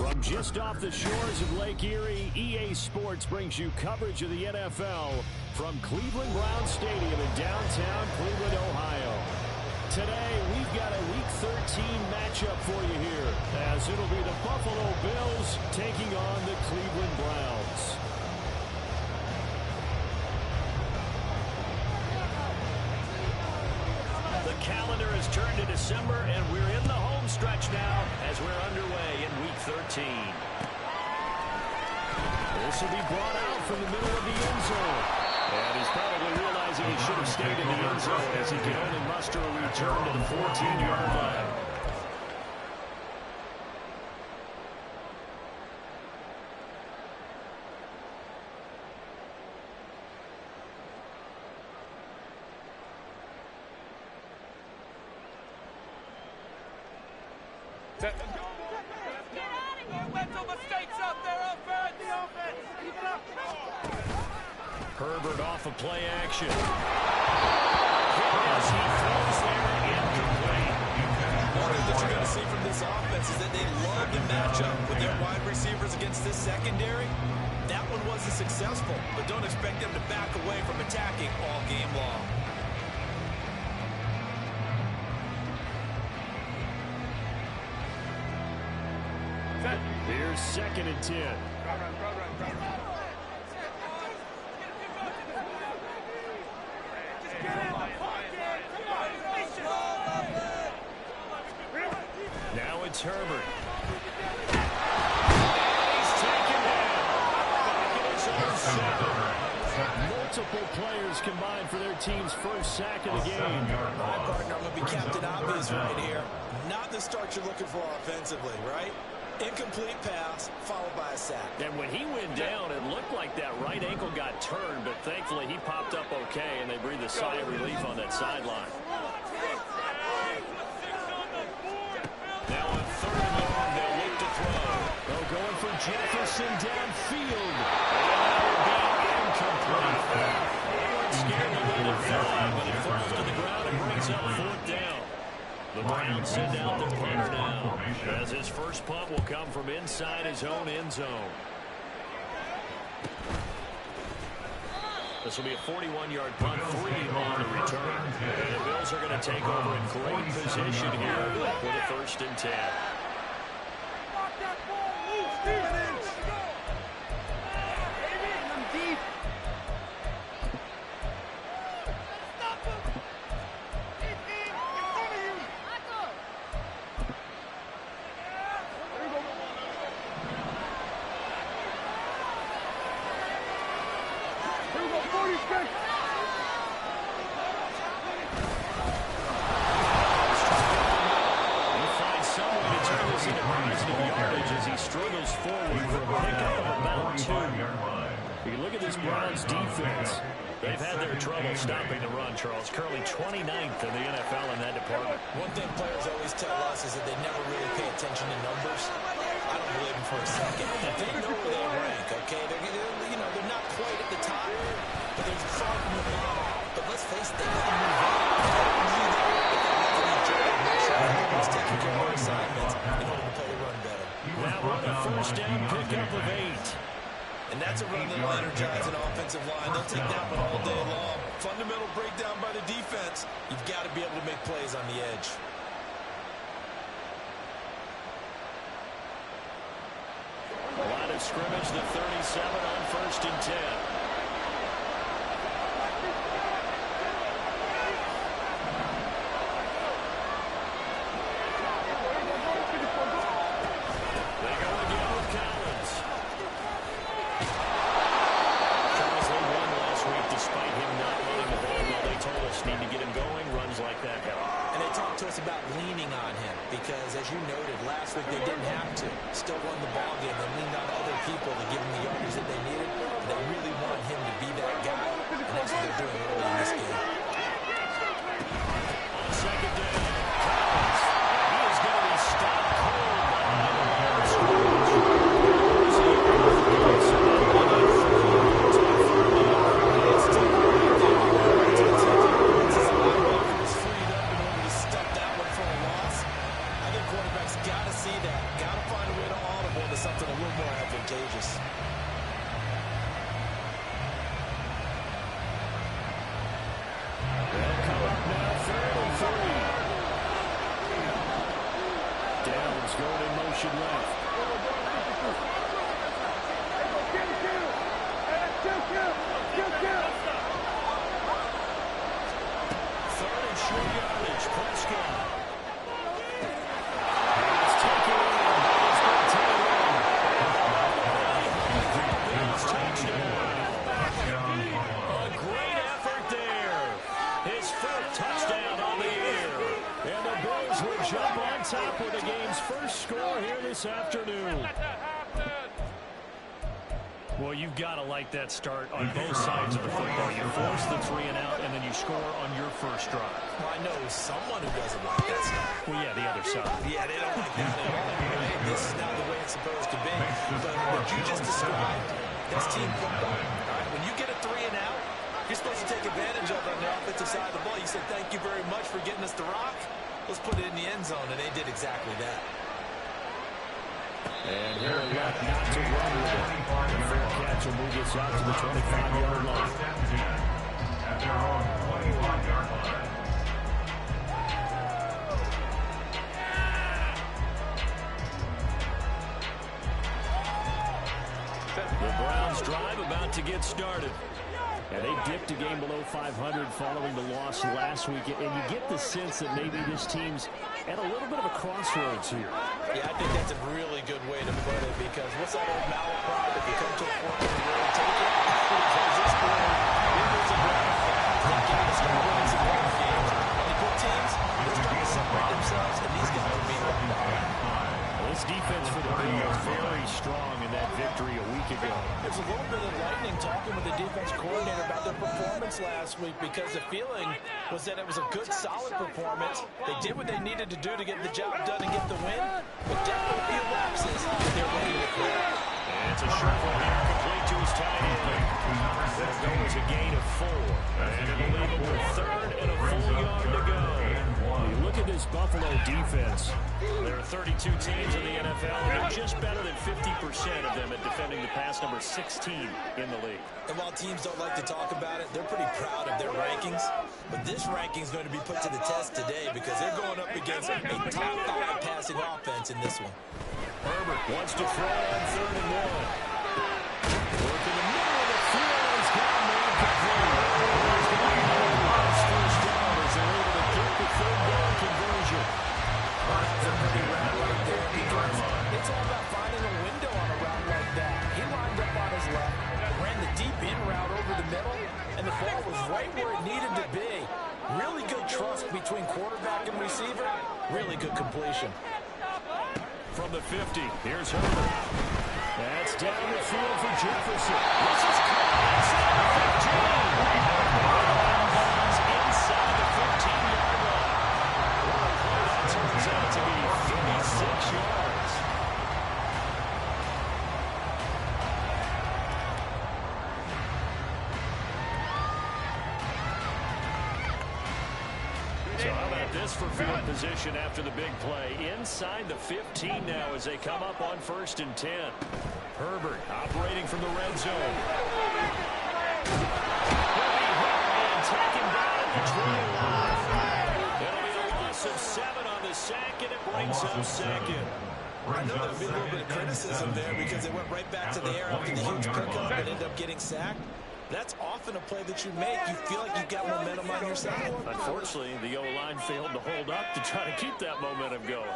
From just off the shores of Lake Erie, EA Sports brings you coverage of the NFL from Cleveland Browns Stadium in downtown Cleveland, Ohio. Today, we've got a Week 13 matchup for you here, as it'll be the Buffalo Bills taking on the Cleveland Browns. The calendar has turned to December, and we're in the home stretch now as we're underway in Week 13. This will be brought out from the middle of the end zone. And he's probably realizing he should have stayed in the end zone as he can only muster a return to the 14-yard line. Herbert off of play action. As he throws there, incomplete. One thing that you're going to see from this offense is that they love to match up with their wide receivers against this secondary. That one wasn't successful, but don't expect them to back away from attacking all game long. Here's 2nd and 10. Now it's Herbert. He's taken down. Back in his own 7. Multiple players combined for their team's first sack of the game. My partner, I'm going to be Captain Obvious right here. Not the start you're looking for offensively, right? Incomplete pass, followed by a sack. And when he went down, it looked like that right ankle got turned, but thankfully he popped up okay, and they breathed a sigh of relief on that sideline. Now on 3rd and long, they'll look to throw. Oh, going for Jefferson downfield. And that will be incomplete. Everyone's scared to let it fly, but it falls to the ground and brings up 4th down. The Browns send out their punter now, as his first punt will come from inside his own end zone. This will be a 41-yard punt, 3 on the return. And the Bills are going to take over in great position here with a 1st and 10. They've had their trouble stopping the run, Charles. Currently 29th in the NFL in that department. One thing players always tell us is that they never really pay attention to numbers. I don't believe them for a second. They know where they rank, okay? They're not quite at the top, but they're far from the bottom. But let's face it, they got to move on. He's taking care of their assignments in order to play the run better. Now on a 1st down pickup of 8. And that's a run that will energize an offensive line. They'll take that one all day long. Fundamental breakdown by the defense. You've got to be able to make plays on the edge. Line of scrimmage, the 37 on 1st and 10. About leaning on him because, as you noted, last week they didn't have to. Still won the ball game. They leaned on other people to give them the yardage that they needed. But they really want him to be that guy, and that's what they're doing early in this game. On 2nd down, Collins. He is going to be stopped cold behind the line of scrimmage. going in motion left. Third and short yardage. Prescott. He's taken in. He's going to take it in. Touchdown. A great effort there. His fourth touchdown on the year. And the Bills will jump on top with the game's first score here this afternoon. Well, you've got to like that start on both sides of the football. You force the 3 and out, and then you score on your first drive. Well, I know someone who doesn't like that start. Well, yeah, the other side. Yeah, they don't like that at all. Right? This is not the way it's supposed to be. But what you just described, that's team football. Right? When you get a 3 and out, you're supposed to take advantage of it on the offensive side of the ball. You said, thank you very much for getting us the rock. Let's put it in the end zone, and they did exactly that. And here we got not to run with it. The fair catch will move us out to the 25-yard line. At their own 25-yard line. The Browns drive about to get started. And they dipped a game below 500 following the loss last week. And you get the sense that maybe this team's at a little bit of a crossroads here. Yeah, I think that's a really good way to put it, because what's that old malapride? If you come to a point where you really take it, because this point, winners and they can't start winning some ball games. And the good teams, they're starting to separate themselves, and these guys will be right behind. This defense for the Bills very strong in that victory a week ago. There's a little bit of lightning talking with the defense coordinator about their performance last week, because the feeling was that it was a good, solid performance. They did what they needed to do to get the job done and get the win, but definitely a few lapses that they're ready to quit. And it's a short one here, complete to his tight end. That goes a gain of 4. And it'll leave him with third and a full yard to go. You look at this Buffalo defense. There are 32 teams in the NFL, and they're just better than 50% of them at defending the pass, number 16 in the league. And while teams don't like to talk about it, they're pretty proud of their rankings. But this ranking is going to be put to the test today, because they're going up against a top 5 passing offense in this one. Herbert wants to throw on 3rd and 1. Work in the middle of the field. He's got a man complete. He's first down as they're able to get the 3rd down conversion. That's a pretty route right there, because it's all about finding a window on a route like that. He lined up on his left, ran the deep in route over the middle, and the ball was right where it needed to be. Really good trust between quarterback and receiver. Really good completion. From the 50, here's Herbert. That's down the field for Jefferson. This is caught inside the 15. Inside the 15-yard line. What a play that turns out to be 36 yards. So how about this for field position after the big play? Inside the 15 now as they come up on 1st and 10. Herbert operating from the red zone. And taken down at the 20 line. It'll be a loss of 7 on the sack, and it brings up 2nd. I know there'll be a little bit of criticism there, because they went right back to the air after the huge pickup and ended up getting sacked. That's often a play that you make. You feel like you've got momentum on your side. Unfortunately, the O-line failed to hold up to try to keep that momentum going.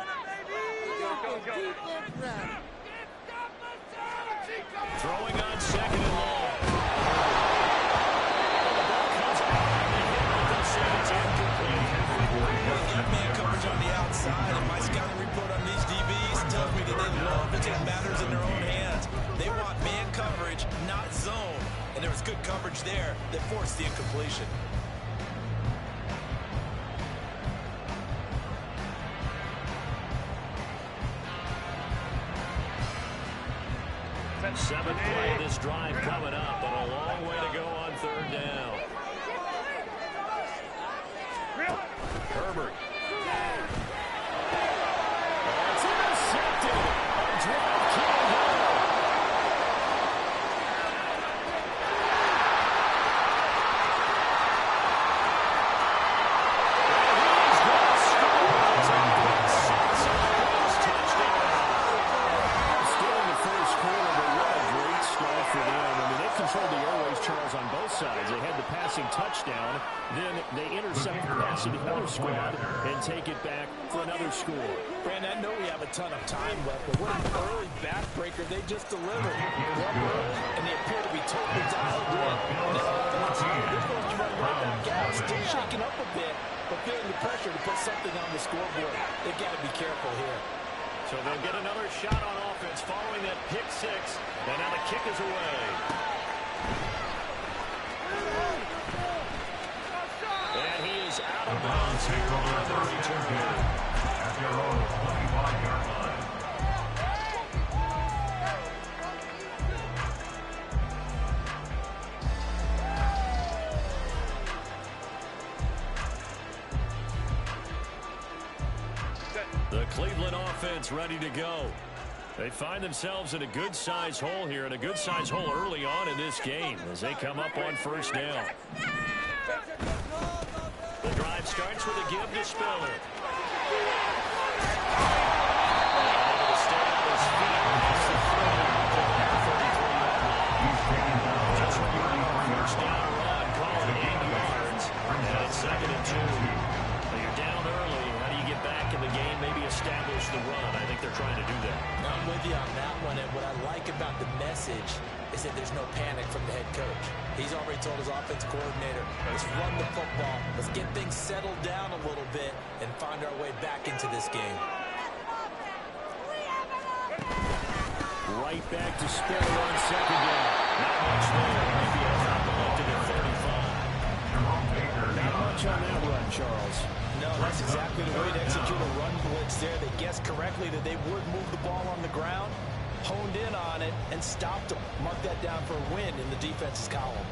Throwing on 2nd and long. Got man coverage on the outside, and my scouting report on these DBs tells me that they love to take matters in their own hands. They want man coverage, not zone. And there was good coverage there that forced the incompletion. Seventh play of this drive coming up, but a long way to go on 3rd down. Herbert. It's intercepted. A drive kill here. He's going to score. Touchdown. to the other squad and take it back for another score. Brandon, I know we have a ton of time left, but what an early backbreaker they just delivered. They're up early, and they appear to be totally dialed in. Now, they're going to run right back out, still shaking up a bit, but feeling the pressure to put something on the scoreboard. They've got to be careful here. So they'll get another shot on offense following that pick six, and now the kick is away. And he is out of bounds here on the return. At their own 21-yard line. The Cleveland offense ready to go. They find themselves in a good-sized hole here, and a good-sized hole early on in this game as they come up on first down. The drive starts with a give to Spiller. Able to stay on his feet against the throw. Just first down run, called 8 yards, and it's 2nd and 2. You're down early. How do you get back in the game? Maybe establish the run. I think they're trying to do that. I'm with you on that one, and what I like about the message is that there's no panic from the head coach. He's already told his offensive coordinator, let's run the football, let's get things settled down a little bit, and find our way back into this game. Right back to Spiller on 2nd down. Not much there. Maybe a couple up to the 35. Not much on that run, Charles. No, that's exactly the way to execute a run blitz there. They guessed correctly that they would move the ball on the ground, honed in on it, and stopped them. Mark that down for a win in the defense's column.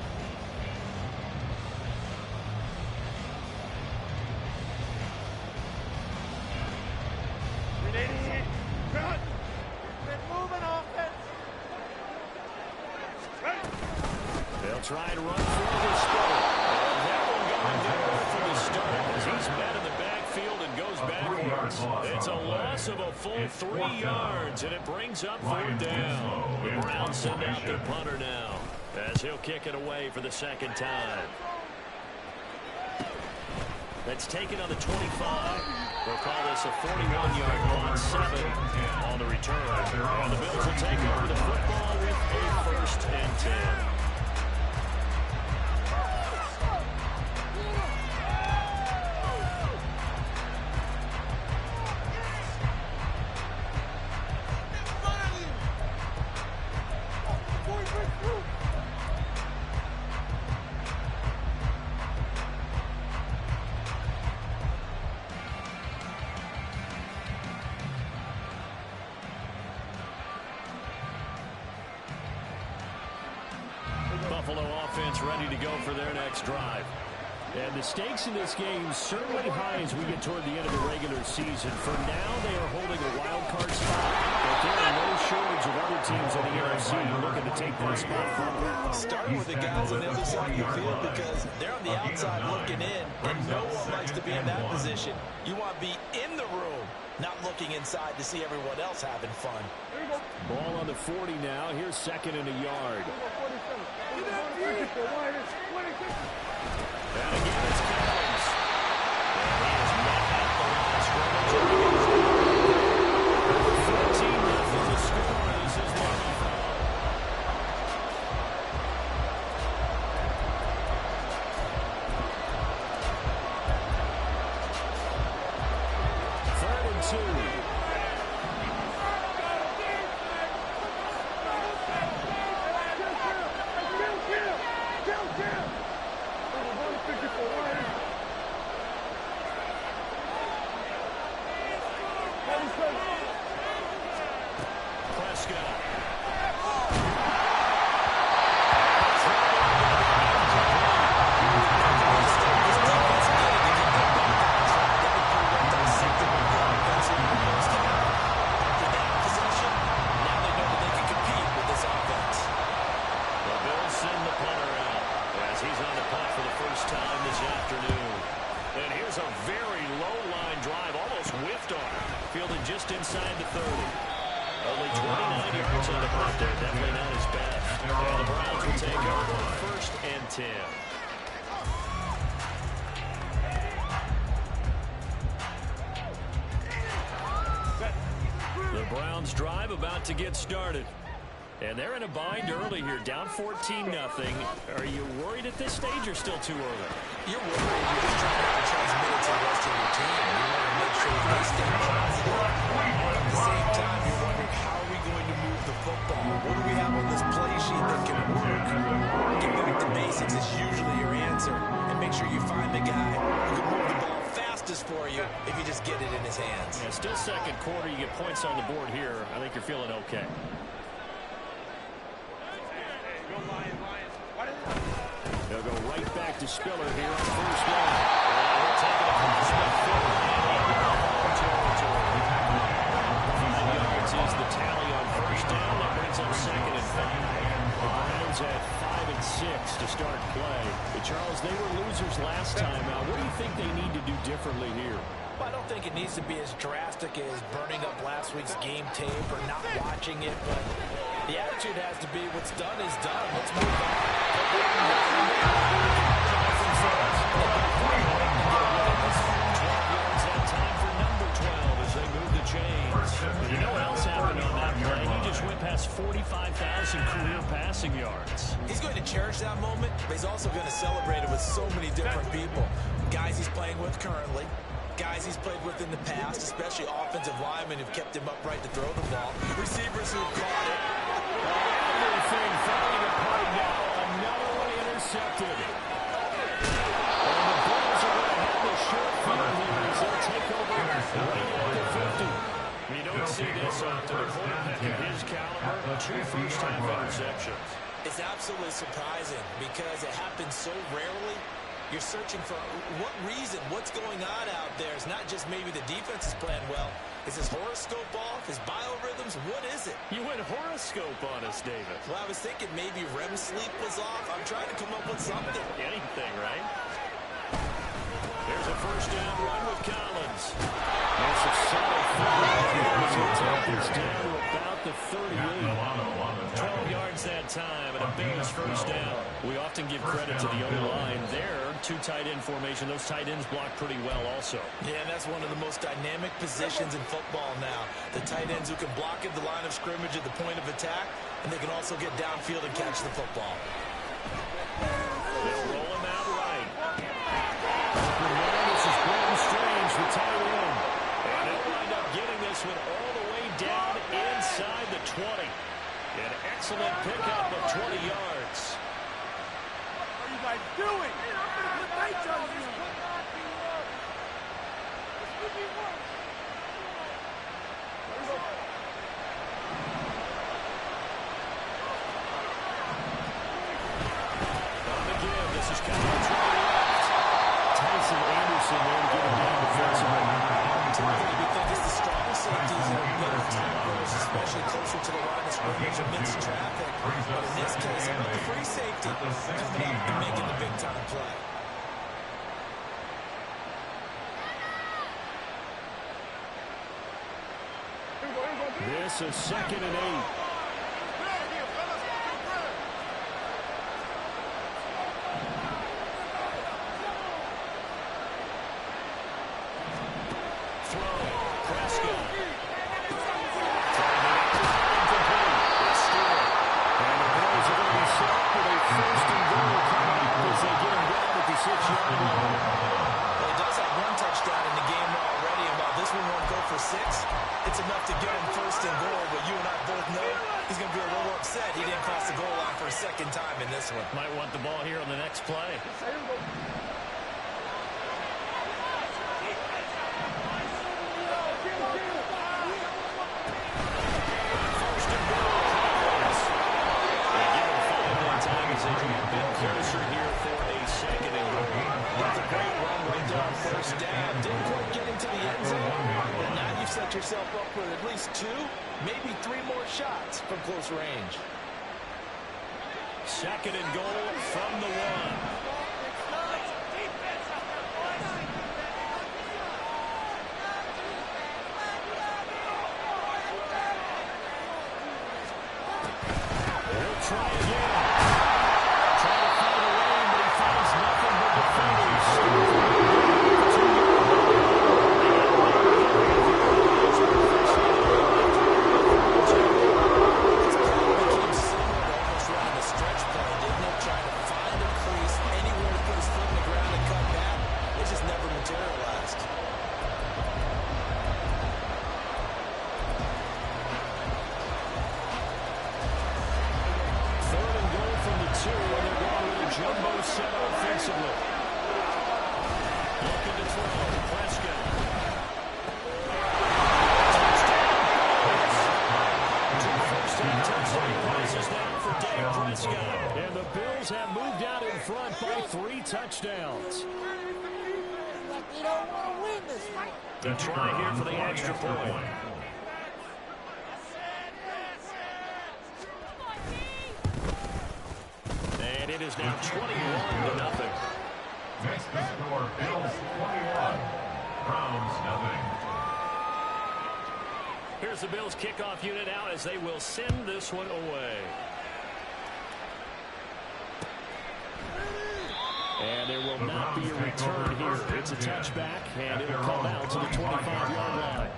They'll try and run through the Spiller. And that one going nowhere for the start as he's met in the backfield and goes backwards. It's a loss of a full 3 yards, and it brings up 4th down. The Browns send out their punter now as he'll kick it away for the 2nd time. That's taken on the 25. They'll call this a 41-yard punt, 7 on the return. And the Bills will take over the football with a 1st and 10. Buffalo offense ready to go for their next drive. And the stakes in this game certainly high as we get toward the end of the regular season. For now, they are holding a wild card spot, but there are no shortage of other teams in the NFC looking to take that spot from them. Starting with the guys on the other side of the field because they're on the outside looking in, and no one likes to be in that position. You want to be in the room, not looking inside to see everyone else having fun. Ball on the 40 now. Here's 2nd and a yard. And again, it's Collins. And he is met at the line of scrimmage. 14-0 the score. This is Buffalo. Third and 2. Just inside the 30. Only 29 yards on the punt there. Definitely not his best. And the Browns will take over 1st and 10. Browns drive about to get started. And they're in a bind early here, down 14-0. Are you worried at this stage or still too early? You're worried. You're just trying to transmit it to the rest of your team. You want to make sure they stay positive. At the same time, you're wondering, how are we going to move the football? What do we have on this play sheet that can work? Get back to basics is usually your answer. And make sure you find the guy who can move the ball fastest for you if you just get it in his hands. Yeah, still second quarter. You get points on the board here. I think you're feeling okay. They'll go right back to Spiller here on first down. We'll take it across midfield. 5 yards is the tally on first down. That brings up 2nd and 5. The Browns had 5 and 6 to start play. But Charles, they were losers last time out. What do you think they need to do differently here? Well, I don't think it needs to be as drastic as burning up last week's game tape or not watching it, but the attitude has to be what's done is done. Let's move on. 12 yards that time for number 12 as they move the chains. You know what else happened on that play? He just went past 45,000 career passing yards. He's going to cherish that moment, but he's also going to celebrate it with so many different people. Guys he's playing with currently, guys he's played with in the past, especially offensive linemen who've kept him upright to throw the ball, receivers who've caught it. Everything falling apart now. Another one intercepted. And the Bills are going to have the short field here as they'll take over right at the 50. You don't see this often. A quarterback of his caliber, 2 first-time interceptions. It's absolutely surprising because it happens so rarely. You're searching for what reason, what's going on out there. It's not just maybe the defense is playing well. Is his horoscope off? His biorhythms? What is it? You went horoscope on us, David. Well, I was thinking maybe REM sleep was off. I'm trying to come up with something. Anything, right? There's a first down run with Collins. That's a solid 5 yards. Take this down to about the 38. 12 yards that time, and a Bills first down. We often give credit to the O-line there. 2 tight end formation. Those tight ends block pretty well also. Yeah, and that's one of the most dynamic positions in football now. The tight ends who can block at the line of scrimmage at the point of attack, and they can also get downfield and catch the football. They'll roll him out right. This is Gordon Strange, the tight end. And they'll wind up getting this one all the way down inside the 20. An excellent pickup of 20 yards. What are you guys doing? What they tell you? This is Collins right left. Tyson Anderson there to get him down defensively. Typically, we think it's the strong safeties that are better tackles, especially closer to the line of scrimmage amidst traffic. But in this case, how about the free safety coming up and making the big-time play? This is 2nd and 8. It's enough to get him first and goal, but you and I both know he's going to be a little upset he didn't cross the goal line for a second time in this one. Might want the ball here on the next play. First down, didn't quite get into the end zone, but now you've set yourself up for at least 2, maybe 3 more shots from close range. 2nd and goal from the 1. Try again. Try to find a lane, but he finds nothing but defenders. touchdowns. Like they don't want to win this one. They try here for the extra point. And it is now 21-0. Makes the score Bills 21, Browns nothing. Here's the Bills kickoff unit out as they will send this one away. And there will not be a return here. It's a touchback, and it'll come out to the 25-yard line.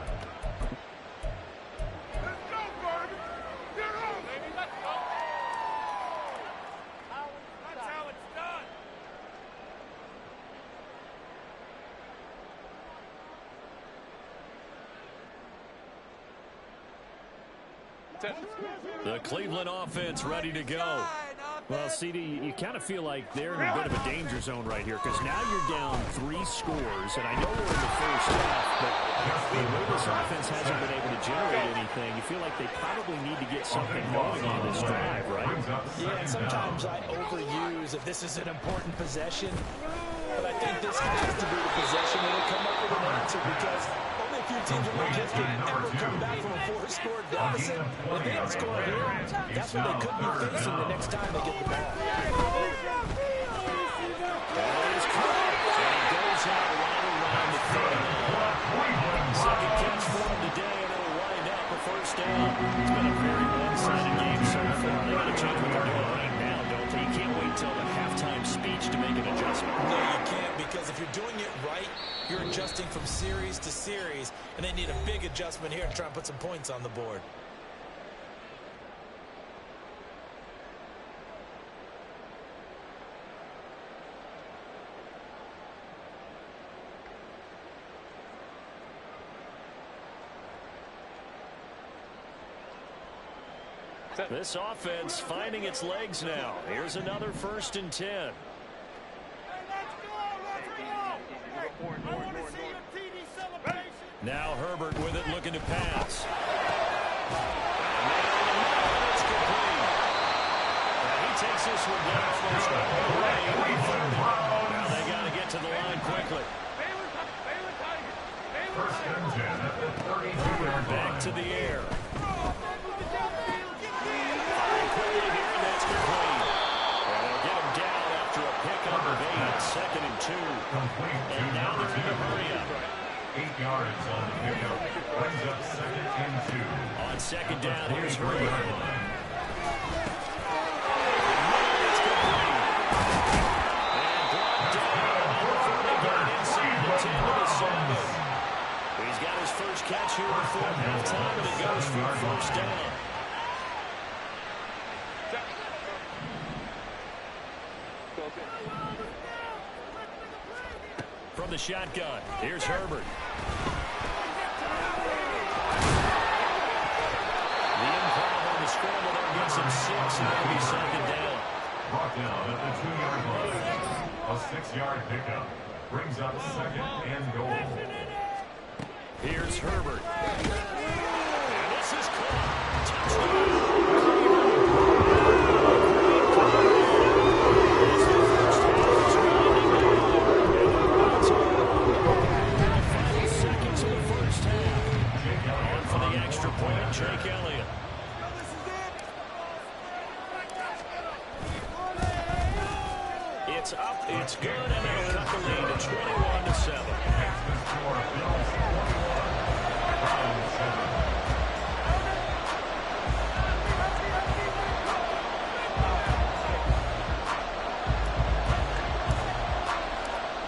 The Cleveland offense ready to go. Well, CD, you kind of feel like they're in a bit of a danger zone right here because now you're down 3 scores, and I know we're in the first half, but the way this offense hasn't been able to generate anything, you feel like they probably need to get something going on this drive, right? Yeah, and sometimes I overuse if this is an important possession, but I think this has to be the possession where they come up with an answer because only a few teams in league history ever come back from a 4-score deficit. If they don't score here, that's what they could be facing the next time they get the ball. That is correct. And he goes out right around the 30. Second catch for him today, and it'll wind up a first down. It's been a very one-sided game so far. They got to change what they're doing right now, don't they? You can't wait until the halftime speech to make an adjustment. No, you can't, because if you're doing it right, you're adjusting from series to series, and they need a big adjustment here to try and put some points on the board. This offense finding its legs now. Here's another 1st and 10. Now Herbert with it, looking to pass. It's complete. He takes this one down first all the way. Now they got to get to the line quickly. First and 10 at the 32-yard line. Back to the air. Quickly here, and that's complete. And they'll get him down after a pickup of 8, 2nd and 2. And now they're in a hurry up. 8 yards on the pickup. Brings up 2nd and 2. On 2nd down, here's Herbert. It's complete. And brought down before they get it inside the 10 to the 7. He's got his first catch here before halftime, and it goes for a first down. From the shotgun, here's Herbert. The improv on the scramble there gets him 6, and that'll be 2nd down. Brought down at the 2-yard line. A 6-yard pickup. Brings up 2nd and goal. Here's Herbert. And this is caught. Touchdown. Jake Elliott. It's up, it's good, and they'll cut the lead to 21-7.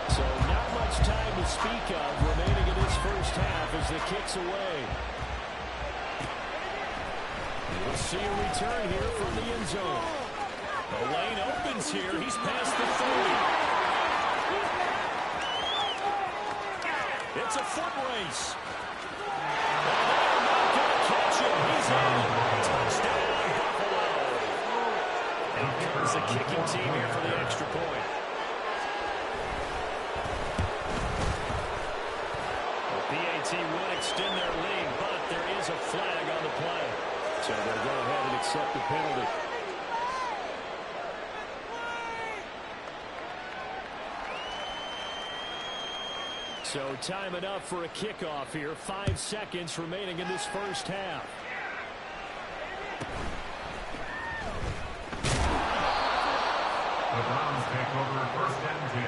So not much time to speak of remaining in this first half as the kick's away. We'll see a return here from the end zone. The lane opens here. He's past the 30. It's a foot race. And they're not going to catch him. He's in. Touchdown, Buffalo. Out comes the kicking team here for the extra point. The PAT would extend their lead, but there is a flag on the play. So they'll go ahead and accept the penalty. So time enough for a kickoff here. 5 seconds remaining in this first half. The Browns take over first and 10.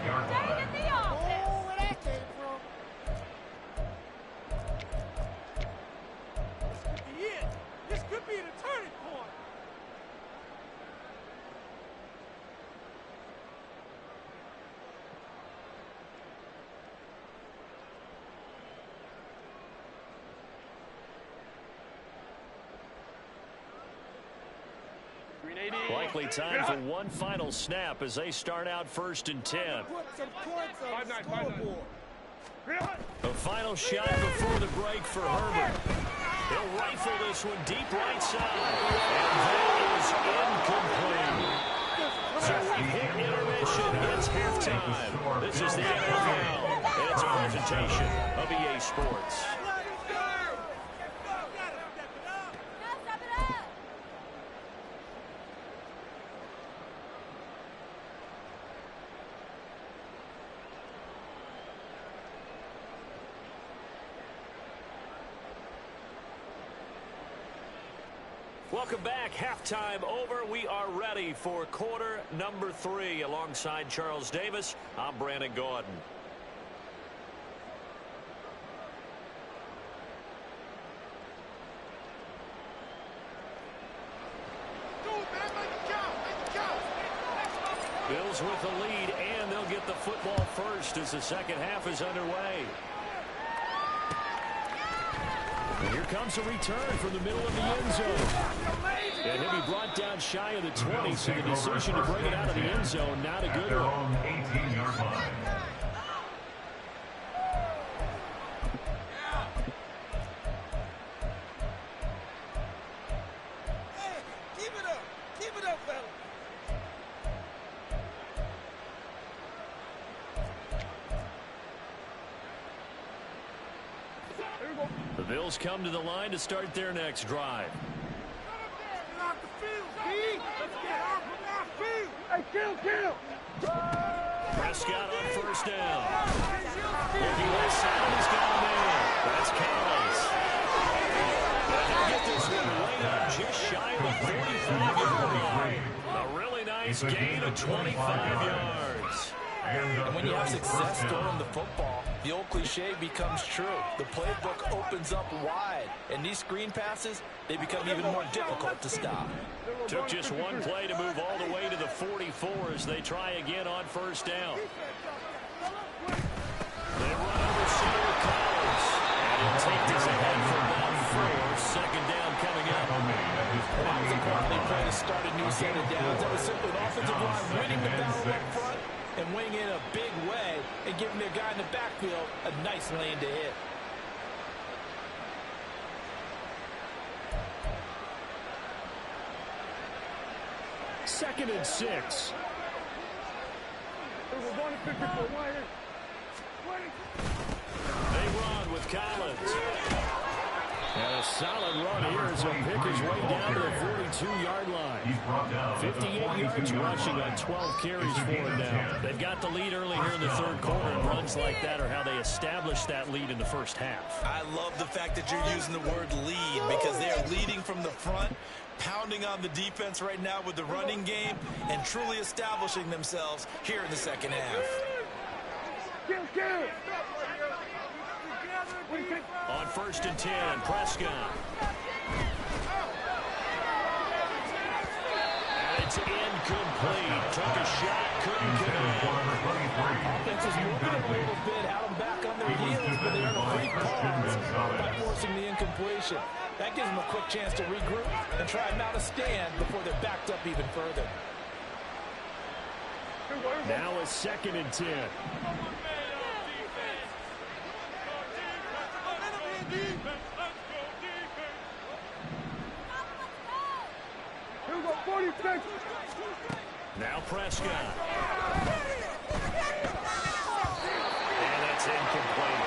Yard line. Oh, where that came from? This could be it. This could be the turning point. Likely time for one final snap as they start out first and 10. Put some points on the scoreboard. The final shot before the break for Herbert. He'll rifle this one deep right side. And that is incomplete. So we hit intermission. It's halftime. This is the NFL. And it's a presentation of EA Sports. Welcome back. Halftime over. We are ready for quarter number 3. Alongside Charles Davis, I'm Brandon Gordon. Bills with the lead, and they'll get the football first as the second half is underway. And here comes a return from the middle of the end zone. And he'll be brought down shy of the 20, so the decision to bring it out of the end zone, not a good one. 18-yard line. Hey, keep it up. Keep it up, fella. The Bills come to the line to start their next drive. Prescott on first down. Looking left side, he's got a man. That's Collins. And he'll get this one right up just shy of the 45-yard line. A really nice gain of 25 yards. And when you have success throwing the football, the old cliche becomes true. The playbook opens up wide, and these screen passes, they become even more difficult to stop. Took just one play to move all the way to the 44 as they try again on first down. They run over center with Collins, and he'll take this ahead for about 4. Second down coming up. That was a quality play to start a new set of downs. That was simply an offensive line winning the battle up front and winning in a big way and giving their guy in the backfield a nice lane to hit. Second and 6. They run with Collins. And a solid run here as he'll pick his way down to the 42-yard line. 58 yards rushing on 12 carries for him now. They've got the lead early here in the third quarter, and runs like that are how they established that lead in the first half. I love the fact that you're using the word lead because they are leading from the front, pounding on the defense right now with the running game, and truly establishing themselves here in the second half. On first and 10, Prescott. And it's incomplete. incomplete. Took a shot, couldn't connect. Offense is moving a little bit, had them back on their heels, but they're in a brief pause by forcing the incompletion. That gives them a quick chance to regroup and try not to stand before they're backed up even further. Now a 2nd and 10. Now Prescott. And that's incomplete.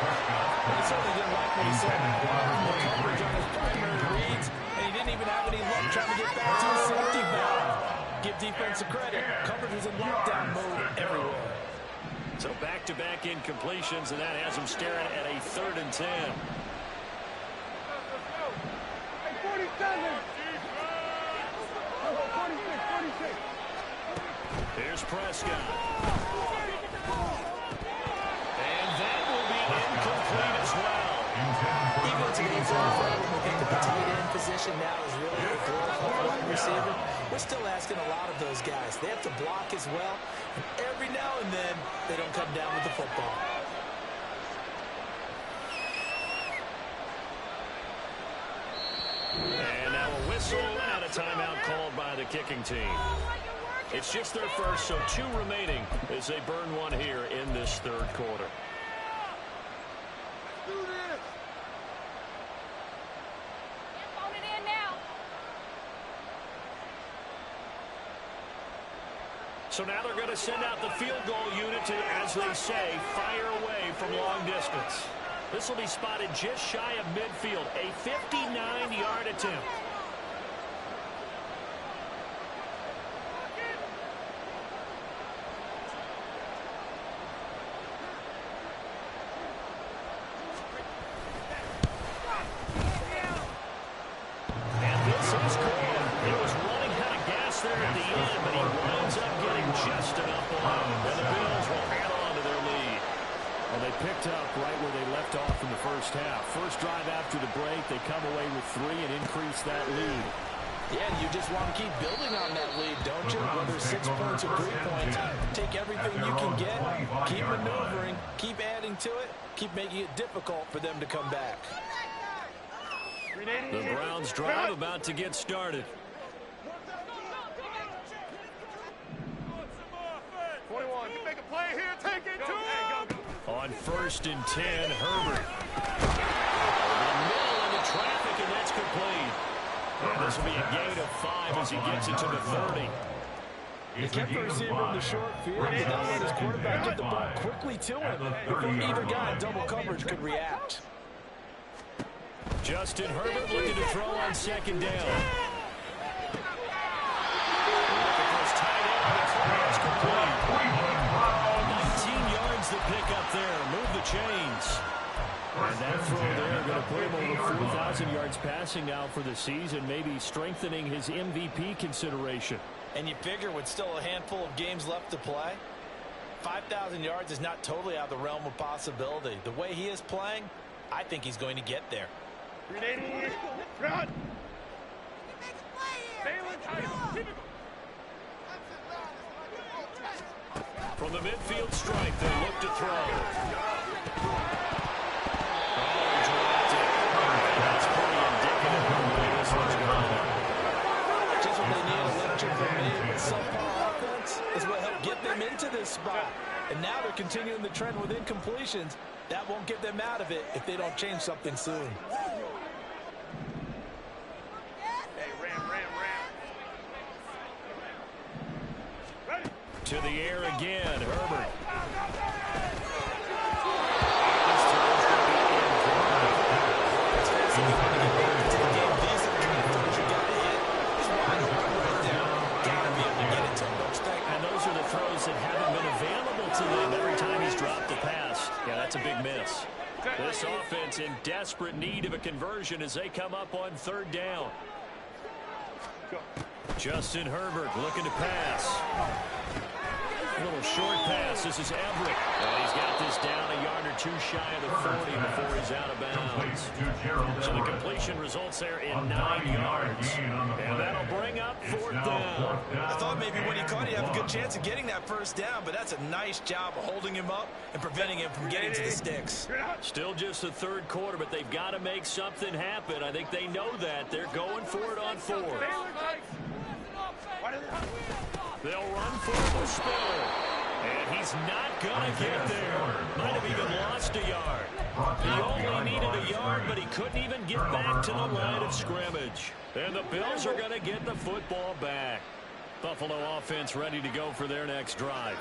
He certainly didn't like what he saw. The coverage on his primary reads, and he didn't even have any luck trying to get back to his safety valve. Give defense a credit. Coverage was in lockdown mode everywhere. So back-to-back incompletions, and that has him staring at a 3rd and 10. Here's Prescott. And that will be incomplete as well. Even in today's NFL, we think that the tight end position now is really the growth of wide receiver. We're still asking a lot of those guys. They have to block as well. And every now and then, they don't come down with the football. And now a whistle and a timeout called by the kicking team. It's just their first, so 2 remaining as they burn one here in this 3rd quarter. So now they're going to send out the field goal unit to, as they say, fire away from long distance. This will be spotted just shy of midfield, a 59-yard attempt. And this is good. He was running out of gas there at the end, but he winds up getting just enough below. And the Bills will hang on to their lead. Well, they picked up right where they left off in the first half. First drive after the break, they come away with 3 and increase that lead. Yeah, you just want to keep building on that lead, don't you? Whether it's 6 points or 3 points, take everything you can get, keep maneuvering, keep adding to it, keep making it difficult for them to come back. The Browns drive about to get started. 21, you make a play here, take it to him. On 1st and 10, Herbert. Over the middle into traffic, and that's complete. And this will be a gain of 5 as he gets it to the 30. He kept the receiver in the short field, but now let his quarterback get the ball quickly to him before either guy in double coverage could react. Justin Herbert looking to throw on 2nd down. Looking for his tight end. The throw is complete. 19 yards to pick up there. Move the chains. And that throw there going to put him over 4,000 yards passing now for the season, maybe strengthening his MVP consideration. And you figure with still a handful of games left to play, 5,000 yards is not totally out of the realm of possibility. The way he is playing, I think he's going to get there. Run. From the midfield stripe, they look to throw. That's pretty indicative of the way this one's going. Just what they need, electric remain with subpar offense is what helped get them into this spot. And now they're continuing the trend with incompletions. That won't get them out of it if they don't change something soon. To the air again, Herbert. And those are the throws that haven't been available to them every time he's dropped a pass. Yeah, that's a big miss. This offense in desperate need of a conversion as they come up on 3rd down. Justin Herbert looking to pass. A little short pass. This is Everett. And he's got this down a yard or two shy of the 40 before he's out of bounds. So the completion results there in 9 yards. And that'll bring up 4th down. I thought maybe when he caught it, he'd have a good chance of getting that first down, but that's a nice job of holding him up and preventing him from getting to the sticks. Still just the 3rd quarter, but they've got to make something happen. I think they know that. They're going for it on 4th. They'll run for the spiller. And he's not going to get there. Might have even lost a yard. He only needed a yard, but he couldn't even get back to the line of scrimmage. And the Bills are going to get the football back. Buffalo offense ready to go for their next drive.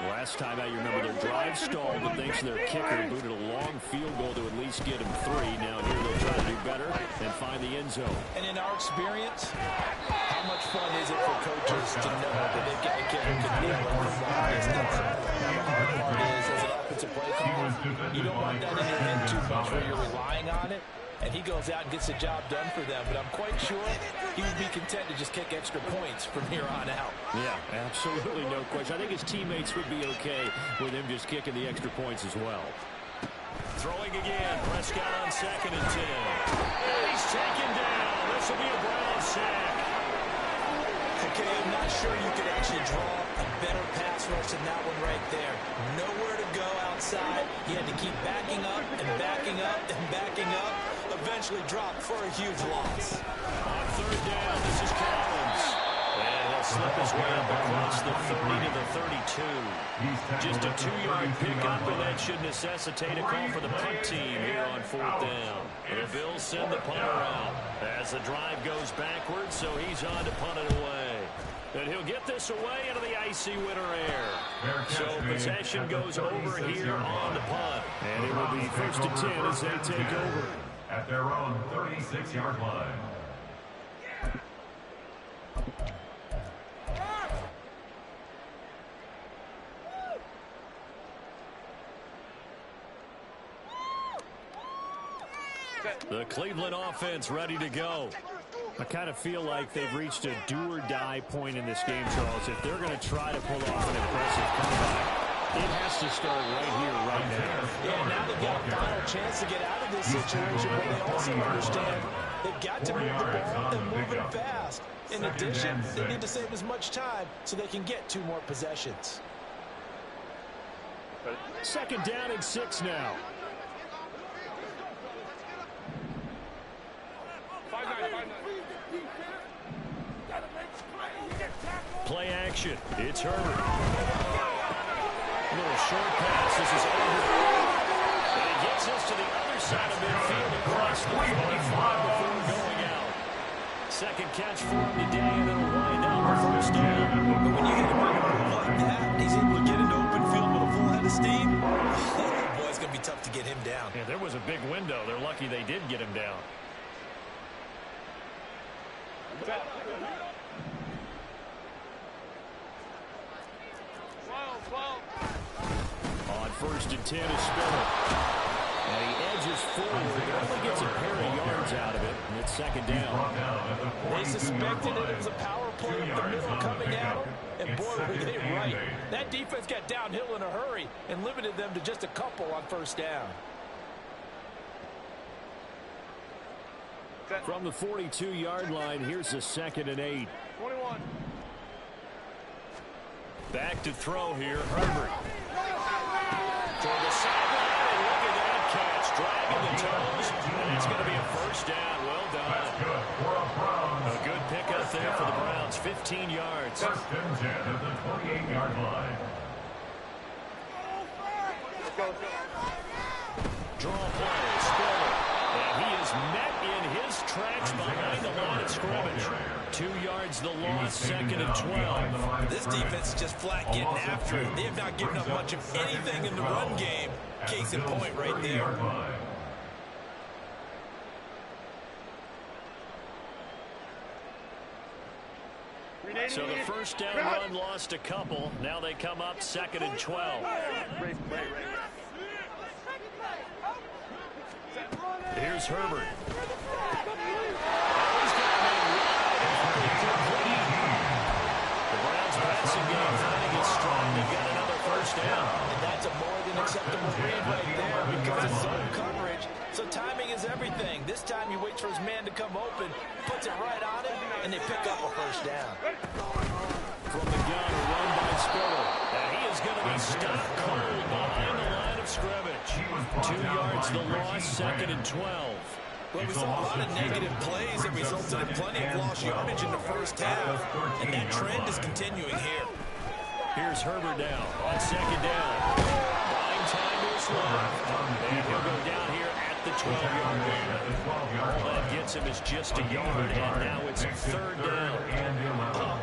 Last time out, you remember their drive stalled, but thanks to their kicker, booted a long field goal to at least get him 3. Now here they'll try to do better and find the end zone. And in our experience, how much fun is it for coaches to know that they've got a kicker who can nail it from long distance? The hard part is, as an offensive play caller, you don't want that in your head too much where you're relying on it. And he goes out and gets the job done for them. But I'm quite sure he would be content to just kick extra points from here on out. Yeah, absolutely no question. I think his teammates would be okay with him just kicking the extra points as well. Throwing again. Prescott on 2nd and 10. And he's taken down. This will be a Brown sack. Okay, I'm not sure you could actually draw a better pass rush than that one right there. Nowhere to go outside. He had to keep backing up and backing up and backing up. Eventually dropped for a huge loss. On 3rd down, this is Collins. And he'll slip his way up across the 30 to the 32. Just a 2-yard pickup, and that should necessitate a call for the punt team here on 4th down. The Bills send the punter out as the drive goes backwards, so he's on to punt it away. And he'll get this away into the icy winter air. So possession goes over here on the punt. And it will be 1st and 10 as they take over. At their own 36-yard line. The Cleveland offense ready to go. I kind of feel like they've reached a do-or-die point in this game, Charles. If they're going to try to pull off an impressive comeback, it has to start right here, right now. Yeah, now they've got a final chance to get out of this situation, but they also understand they've got to move the ball and move it fast. In addition, they need to save as much time so they can get 2 more possessions. 2nd down and 6 now. Play action. It's Herbert. A little short pass. This is Everett. And he gets us to the other side of midfield across the 45 before going out. 2nd catch for him today, and it'll wind up a 1st down. But when you hit him like that, he's able to get into open field with a full head of steam. Oh, boy, it's going to be tough to get him down. Yeah, there was a big window. They're lucky they did get him down. On 1st and 10 is Spiller. And he edges forward. Only gets a pair of yards out of it. And it's 2nd down. They suspected it was a power play up the middle coming out. And boy, were they right. That defense got downhill in a hurry and limited them to just a couple on 1st down. From the 42-yard line, here's the 2nd and 8. 21. Back to throw here, Herbert. Toward the sideline, and look at that catch. Dragging the toes, and it's going to be a 1st down. Well done. A good pickup there for the Browns. 15 yards. 1st and 10 at the 28-yard line. Draw play, Spiller. And he is met in his tracks behind the line of scrimmage. 2 yards the loss, 2nd and 12. This defense is just flat getting after it. They have not given up much of anything in the run game. Case in point right there. So the 1st down run lost a couple. Now they come up 2nd and 12. Here's Herbert. The Browns passing game finding strong to get another first down. And that's a more than acceptable read right there because it's zone coverage. So timing is everything. This time he waits for his man to come open, puts it right on him, and they pick up a first down. From the gun, a run by Spiller. And he is going to be stopped cold behind the line of scrimmage. 2 yards the loss, 2nd and 12. Well, we saw a lot of negative plays that resulted in plenty of lost yardage in the first half, and that trend is continuing here. Here's Herbert now on 2nd down. Buying time to his left. And he'll go down here at the 12-yard line. All that gets him is just a yard, and now it's 3rd down.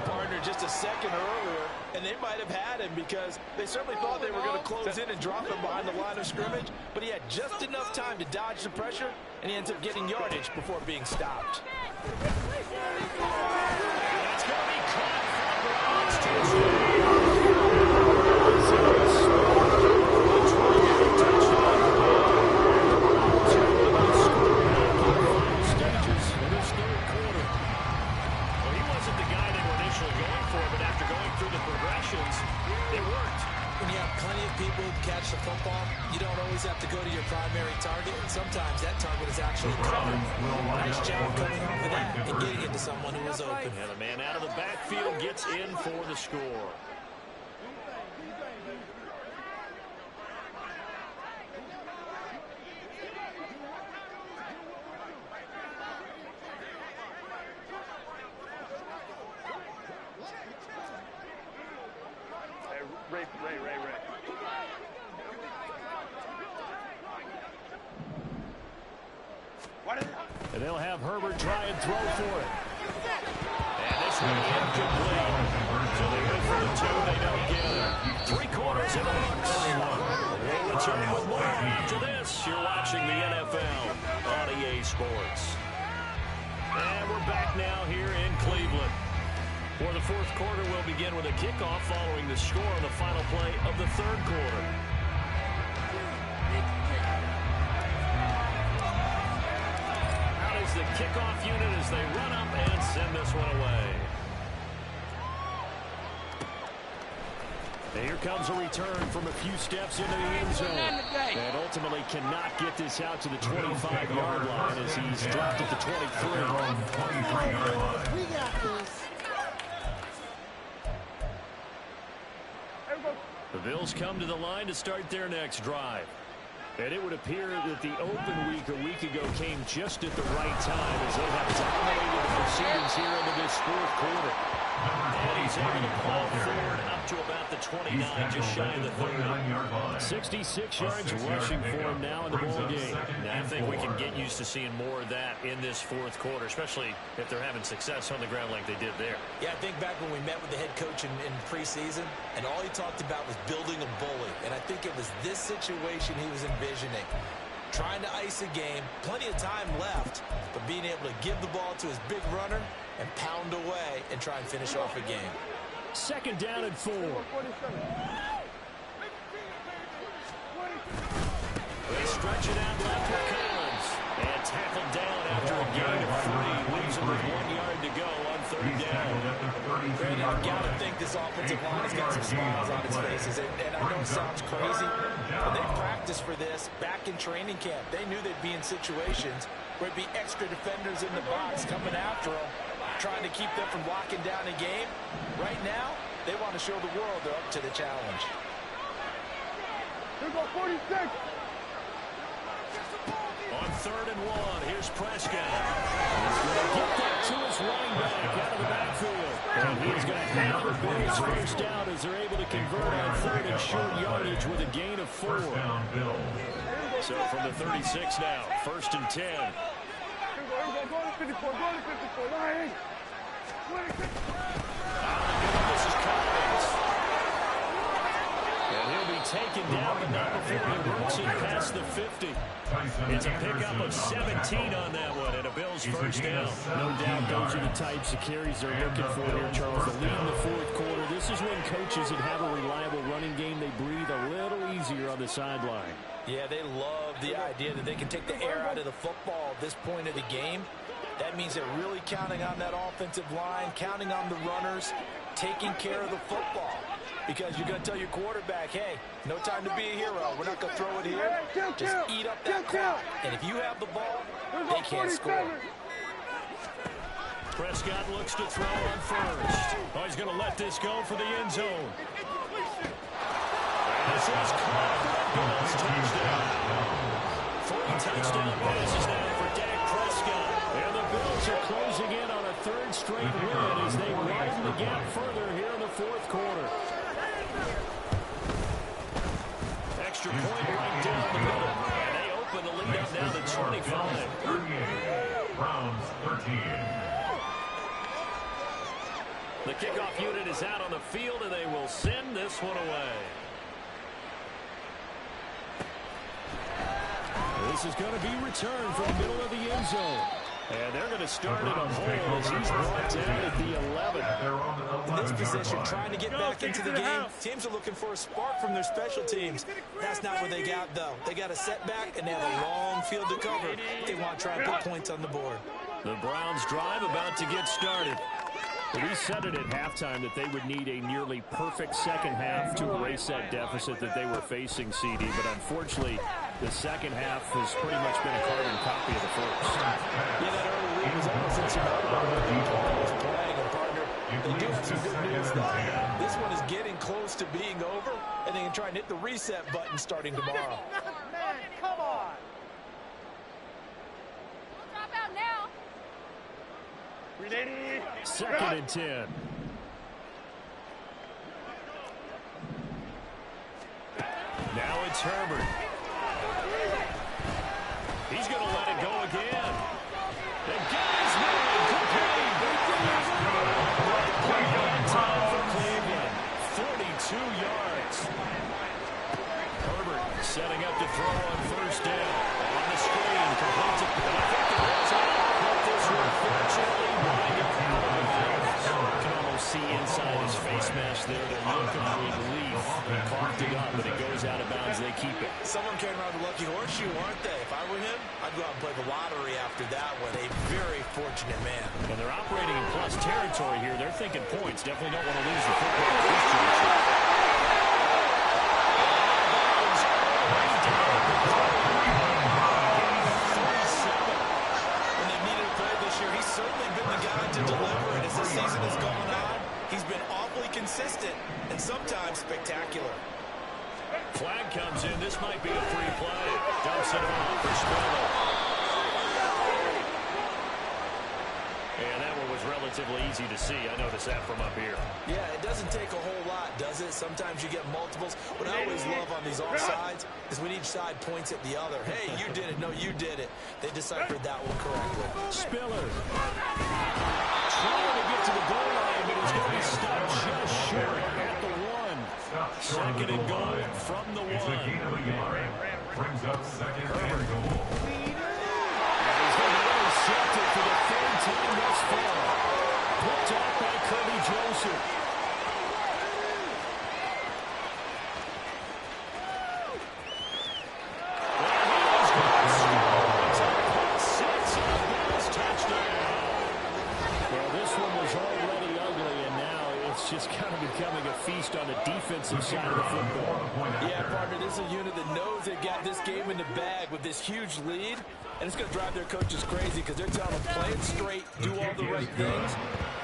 Partner just a second earlier, and they might have had him because they certainly thought they were going to close in and drop him behind the line of scrimmage, but he had just enough time to dodge the pressure, and he ends up getting yardage before being stopped. It's going to be caught for Browns touchdown. Catch the football, you don't always have to go to your primary target. Sometimes that target is actually covered. Nice job coming off of that and getting it to someone who is open. And the man out of the backfield gets in for the score. Ray. And they'll have Herbert try and throw for it. And this one incomplete. So they went for the 2, they don't get it. 3 quarters in the books. We'll return with more after this. You're watching the NFL on EA Sports. And we're back now here in Cleveland. For the 4th quarter, we'll begin with a kickoff following the score on the final play of the 3rd quarter. The kickoff unit as they run up and send this one away. And here comes a return from a few steps into the end zone. And ultimately cannot get this out to the 25-yard line as he's dropped at the 23. We got this. The Bills come to the line to start their next drive. And it would appear that the open week a week ago came just at the right time as they have dominated the proceedings here into this 4th quarter. And he's able to pull forward up to about the 29, just shy of the 30. 66 yards rushing for him now in the ball game. Now, I think we can get used to seeing more of that in this 4th quarter, especially if they're having success on the ground like they did there. Yeah, I think back when we met with the head coach in preseason, and all he talked about was building a bully. And I think it was this situation he was envisioning. Trying to ice a game, plenty of time left, but being able to give the ball to his big runner and pound away and try and finish off a game. 2nd down and 4. They stretch it out left with Collins. And tackled down after a gain of 3. Leaves him with 1 yard to go on 3rd down. Brandon, you've got to think this offensive line has got some smiles on its faces. And I know it sounds crazy, but they practiced for this back in training camp. They knew they'd be in situations where it'd be extra defenders in the box coming after them, trying to keep them from locking down a game. Right now, they want to show the world they're up to the challenge. Here go 46. On 3rd and 1, here's Prescott. He's going to get that to his running back out of the backfield. And he's going to have the Bills first down as they're able to convert on 3rd and short yardage with a gain of 4. So from the 36 now, 1st and 10. Here go 54. Go to 54. Lying. 26. This is Collins. And he'll be taken down, but not before he works it past the 50. It's a pickup of 17 on that one, and a Bills first down. No doubt those are the types of carries they're looking for here, Charles. The lead in the 4th quarter. This is when coaches that have a reliable running game, they breathe a little easier on the sideline. Yeah, they love the idea that they can take the air out of the football at this point of the game. That means they're really counting on that offensive line, counting on the runners, taking care of the football. because you're going to tell your quarterback, hey, no time to be a hero. We're not going to throw it here. Just eat up that clock. And if you have the ball, they can't score. Prescott looks to throw on first. Oh, he's going to let this go for the end zone. This is caught for the Bills touchdown. 3 touchdown passes now for Dak Prescott. And the Bills are closing in on a 3rd straight win as they widen the gap further here in the 4th quarter. Extra point right down the middle. And they open the lead up now to 25. 38. Browns 13. The kickoff unit is out on the field, and they will send this one away. This is going to be returned from the middle of the end zone. And they're going to start it on hold as he's brought down at the 11. In this position, trying to get back into the game, teams are looking for a spark from their special teams. That's not what they got, though. They got a setback, and they have a long field to cover. They want to try and put points on the board. The Browns drive about to get started. We said it at halftime that they would need a nearly perfect second half to erase that deficit that they were facing, CD. But unfortunately, the second half has pretty much been a carbon copy of the first. Yeah, that early lead was almost insurmountable. The was playing a partner. They do have some good news, though. This one is getting close to being over, and they can try and hit the reset button starting tomorrow. Man, come on. Drop out now. Ready? 2nd and 10. Now it's Herbert. He's going to let it go again. The guy's made complete. Time for Cleveland. 42 yards. Herbert setting up to throw on 1st down. On the screen, completes it. And I think the Bills have this one fortunately wind up out of the bounds. You can almost see inside his face mask there the look of relief. He coughed it up, but it goes out of bounds. They keep it. Someone came around with a lucky horseshoe, aren't they? If I were him, I'd go out and play the lottery after that one. A very fortunate man. And they're operating in plus territory here. They're thinking points. Definitely don't want to lose the football at this juncture. When they needed a play this year, he's certainly been the guy to deliver. And as the season has gone on, he's been awfully consistent and sometimes spectacular. Flag comes in. This might be a free play. Dumps it off for Spiller. And that one was relatively easy to see. I noticed that from up here. Yeah, it doesn't take a whole lot, does it? Sometimes you get multiples. What I always love on these offsides is when each side points at the other. Hey, you did it. No, you did it. They deciphered that one correctly. Spiller. Trying to get to the goal line, but he's going to be stopped just short at the 1. 2nd and goal from the 1. It's a gain of a yard. Brings up 2nd and goal. He's going to intercept it for the 3rd time thus far. Picked off by Kirby Joseph. Just kind of becoming a feast on the defensive side of the football. Yeah, partner, this is a unit that knows they got this game in the bag with this huge lead, and it's going to drive their coaches crazy because they're telling them, play it straight, do all the right things.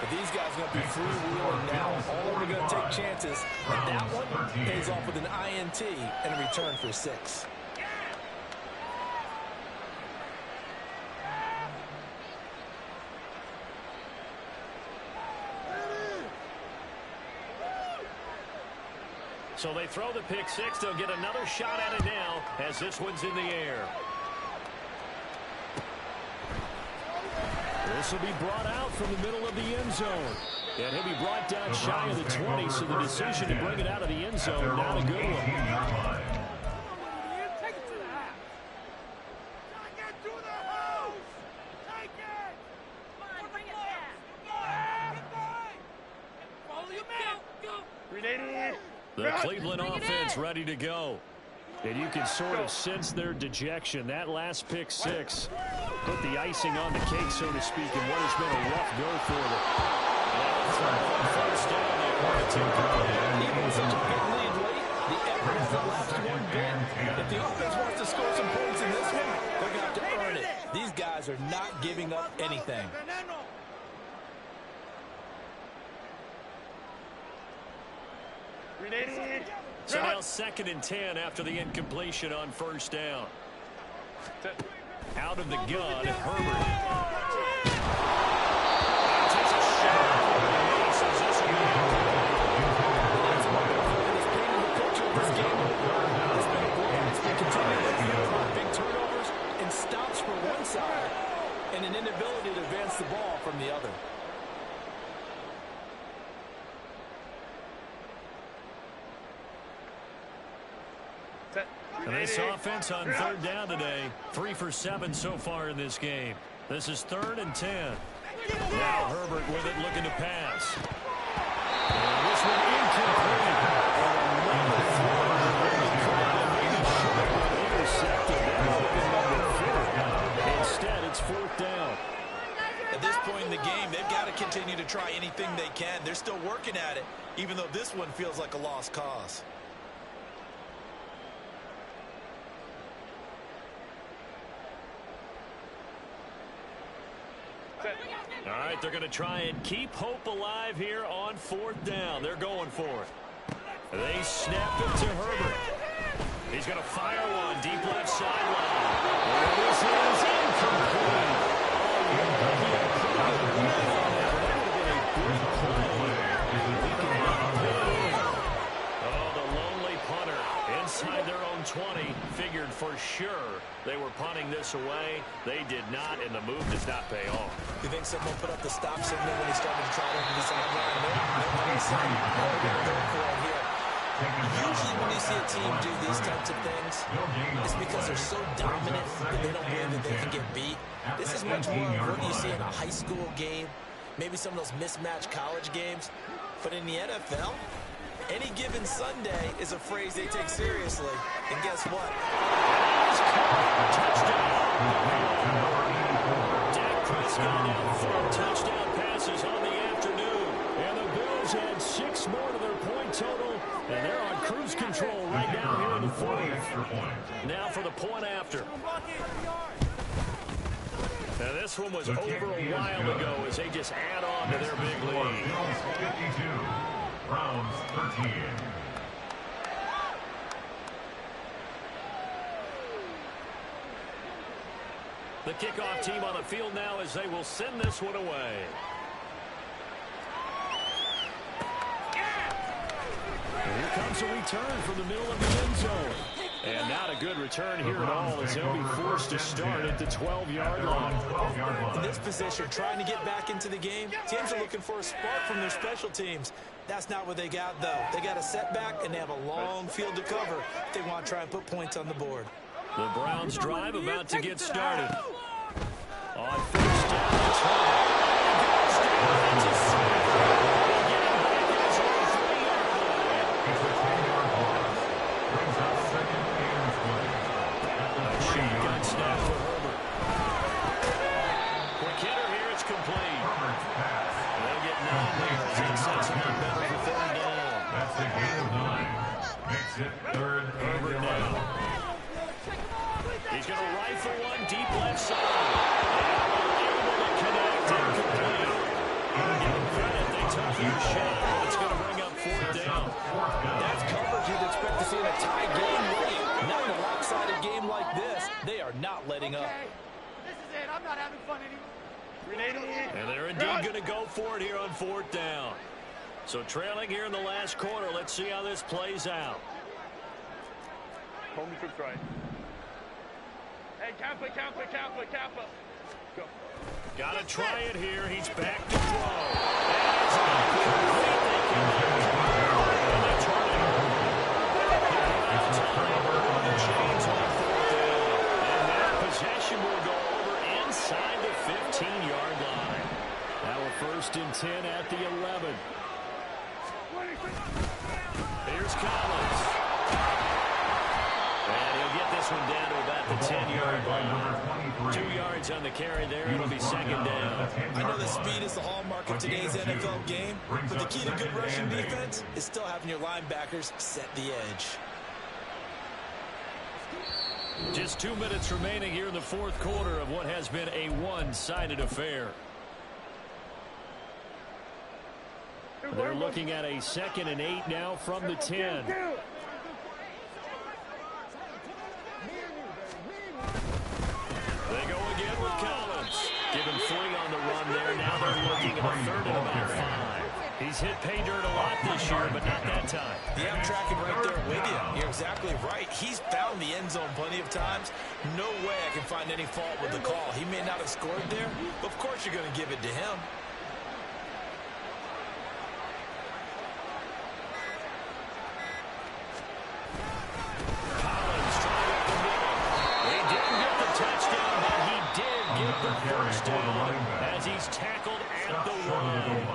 But these guys are going to be freewheeling now. All of them are going to take chances, and that one pays off with an INT and a return for 6. So they throw the pick 6. They'll get another shot at it now as this one's in the air. This will be brought out from the middle of the end zone. And he'll be brought down shy of the 20, so the decision to bring it out of the end zone, not a good one. Take it to the house. Take it to the house. Take it. Come on, bring it back. Follow your man. Go. Ready? The Cleveland offense ready to go. And you can sort of sense their dejection. That last pick 6 put the icing on the cake, so to speak, in what has been a rough go for them. Now, 1st down, they Even with such a big lead late, the effort is the last one big. If the offense wants to score some points in this one, they're going to have to earn it. These guys are not giving up anything. So now 2nd and 10 after the incompletion on 1st down. Out of the gun, Herbert. Takes a shot. Big turnovers and stops for one side and an inability to advance the ball from the other. And this offense on 3rd down today, 3 for 7 so far in this game. This is 3rd and 10. Now Herbert with it, looking to pass. And this one incomplete. Instead, it's 4th down. At this point in the game, they've got to continue to try anything they can. They're still working at it, even though this one feels like a lost cause. All right, they're going to try and keep hope alive here on 4th down. They're going for it. They snap it to Herbert. He's going to fire one deep left sideline. This is incomplete. Oh, the lonely punter inside their own 20. Figured for sure they were punting this away. They did not, and the move does not pay off. You think someone put up the stop signal when he started to trot over the sideline? Usually when you see a team do these types of things, it's because they're so dominant that they don't believe that they can get beat. This is much more of what you see in a high school game, maybe some of those mismatched college games. But in the NFL, any given Sunday is a phrase they take seriously. And guess what? Touchdown. Dak Prescott now 4 touchdown passes on the afternoon. And the Bills had 6 more to their point total. And they're on cruise control right now here in the 4th. Now for the point after. Now this one was over a while ago as they just add on to their big lead. Bills 52, Browns 13. The kickoff team on the field now as they will send this one away. And here comes a return from the middle of the end zone. And not a good return here at all as they'll be forced to start at the 12-yard line. In this position, trying to get back into the game, teams are looking for a spark from their special teams. That's not what they got, though. They got a setback, and they have a long field to cover if they want to try and put points on the board. The Browns drive about to get started. On 1st down, it's shotgun snap for Herbert. Quick hitter here, it's complete. They'll get 9 yards and sets up better for 3rd down. That's a gain of 9. Makes it 3rd and 11. He's going to rifle one deep left side. Able to connect and complete. Give him credit, they took their shot. It's going to bring up 4th down. That's coverage you'd expect to see in a tie game late. Not in a lopsided game like this. They are not letting up. This is it. I'm not having fun anymore. And they're indeed going to go for it here on 4th down. So trailing here in the last quarter. Let's see how this plays out. Home trips right. Hey, Kappa. Go. Got to try it here. He's back to throw. That is incomplete. And they try it. The chains on 4th down. And that possession will go over inside the 15-yard line. Now a 1st and 10 at the 11. Here's Collins. And he'll get this one down to about the 10-yard line. 2 yards on the carry there. It'll be second down. I know that speed is the hallmark of today's NFL game, but the key to good rushing defense is still having your linebackers set the edge. Just 2 minutes remaining here in the fourth quarter of what has been a one-sided affair. They're looking at a 2nd and 8 now from the 10. They go again with Collins. Given 3 on the run there. Now they're looking at a 3rd and about 5. He's hit pay dirt a lot this year, but not that time. Yeah, I'm tracking right there with you. You're exactly right. He's found the end zone plenty of times. No way I can find any fault with the call. He may not have scored there, but of course you're going to give it to him. Collins trying up the middle. He didn't get the touchdown, but he did get the first down as he's tackled at the 1.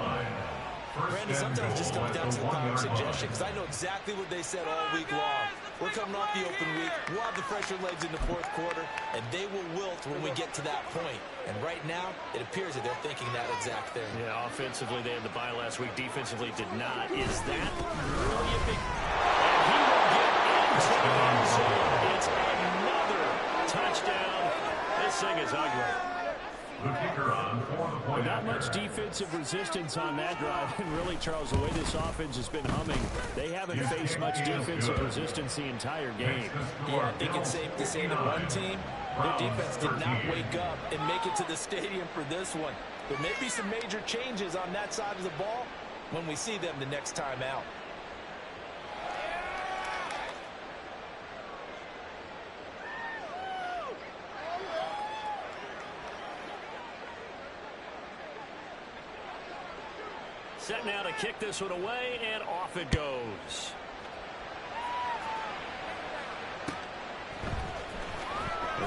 Brandon, sometimes it just comes down to the power of suggestion, because I know exactly what they said all week long. We're coming off the open week. We'll have the fresher legs in the fourth quarter, and they will wilt when we get to that point. And right now, it appears that they're thinking that exact thing. Yeah, offensively, they had the bye last week. Defensively, did not. Is that really a big... And he will get into the end zone. It's another touchdown. This thing is ugly. The kicker on for the point. Not much defensive resistance on that drive. And really, Charles, the way this offense has been humming, they haven't faced much defensive resistance the entire game. Yeah, I think it's safe to say that one team, their defense did not wake up and make it to the stadium for this one. There may be some major changes on that side of the ball when we see them the next time out. Set now to kick this one away, and off it goes.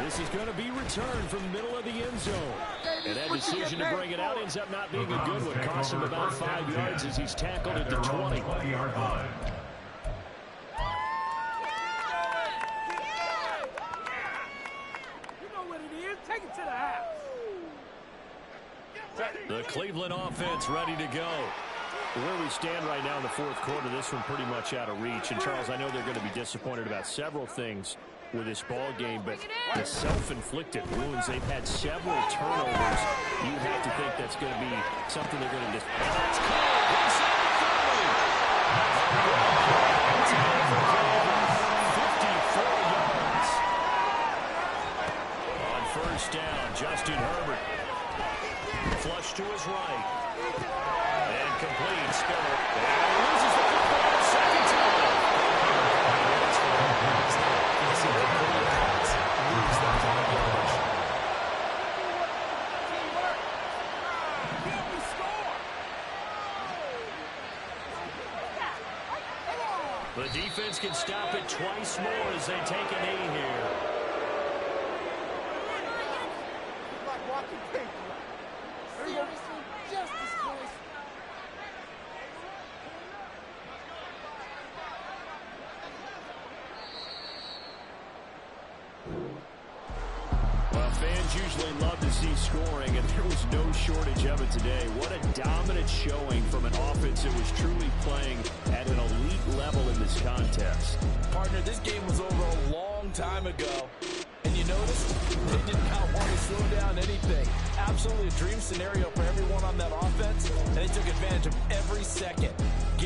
This is going to be returned from the middle of the end zone. And that decision to bring it out ends up not being a good one. Costs him about 5 yards as he's tackled at the 20. 20-yard line. You know what it is. Take it to the house. The Cleveland offense ready to go. Where we stand right now in the fourth quarter, this one pretty much out of reach. And, Charles, I know they're going to be disappointed about several things with this ball game, but the self-inflicted wounds, they've had several turnovers. You have to think that's going to be something they're going to just... That's called inside the 30. 54 yards. On first down, Justin Herbert. Flush to his right. And complete. Spiller. And loses the football a second time. The defense can stop it twice more as they take a knee here. Like walking paper. Seriously, just as close. Well, fans usually love to see scoring, and there was no shortage of it today. What a dominant showing from an offense that was truly playing at an elite level in this contest. Partner, this game was over a long time ago. And you notice they did not want to slow down anything. Absolutely a dream scenario for everyone on that offense, and they took advantage of every second.